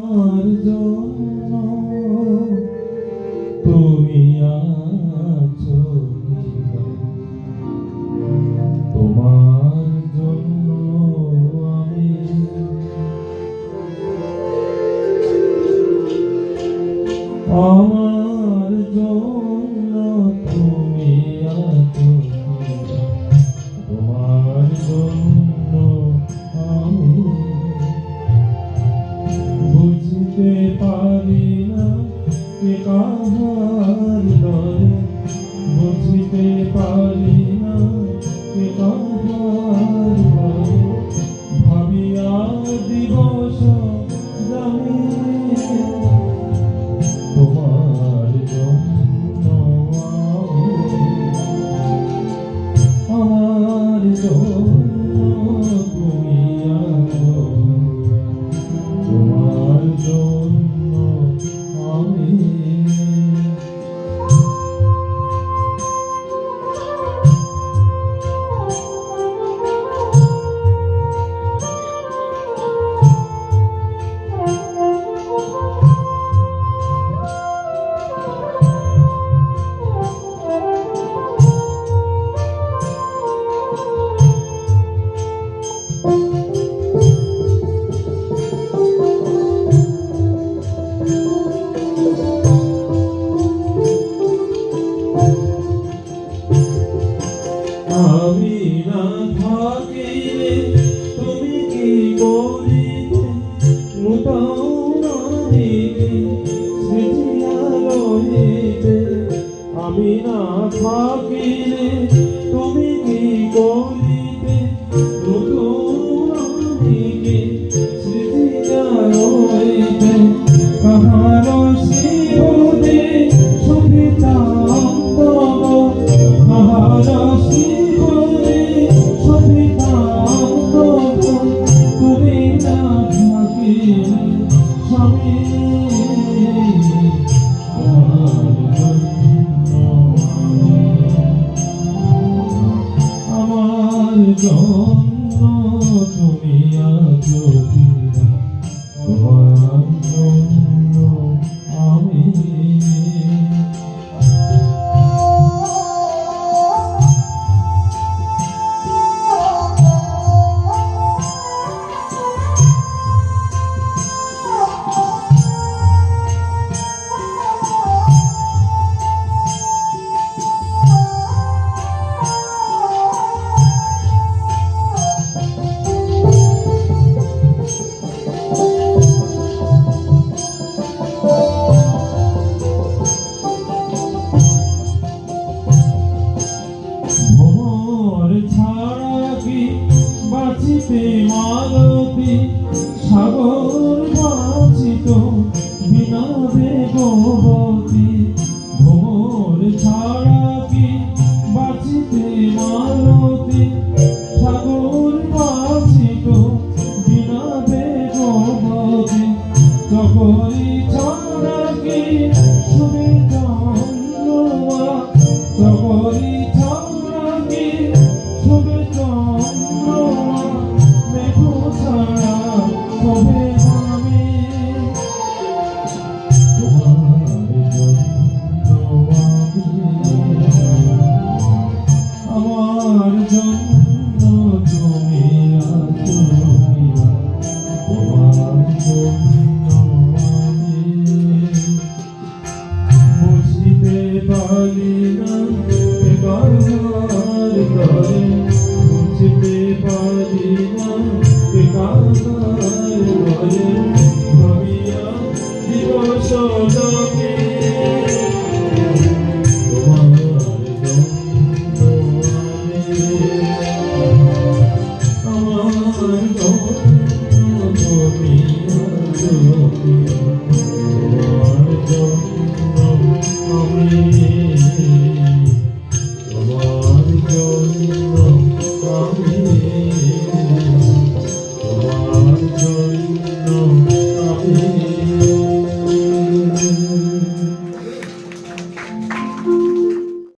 তোমার জন্য তুমি আছো, তোমার জন্য আমি আমার জন্য তুমি আছো, তোমার জন্য আমি বুঝতে পারি না কে কাহার দরে, বুঝতে পারি না কে কাহার দরে, ভাবিয়া দিবস জানি তোমার জন্য আমার জন্য তুমি আছো, তোমার জন্য আমি আমি না থাকিলে তুমি কি করিতে, মুতাউনিকে সৃজিয়া রহিতে। আমি না থাকিলে তুমি কি করিতে, মুতাউনিকে সৃজিয়া রহিতে। কাহার শিবদে সুবিতান্ত, কাহার শিবদে সুবিতান্ত, তুমি না থাকিলে স্বামী আমার জন্য তুমি আছো, তোমার জন্য আমি বাঁচিতে মালতী সাগর বাঁচিত বিনা বেগবতী। ভোর ছাড়া কি বাঁচিতে মালতী সাগর বাঁচিত বিনা বেগবতী। চকরি ছাড়া কি শুনে চন্দ্রমা, চকরি ছাড়া কি শুনে চন্দ্রমা, মেঘ ছাড়া শোভে আমি। তোমার জন্য আমার জন্য তুমি আছো, তোমার জন্য আমি বুঝতে পারি না কাহার দরে, বুঝতে পারি না কাহার দরে, ভাবিয়া দিবস জানি তোমার জন্য আমি আমার জন্য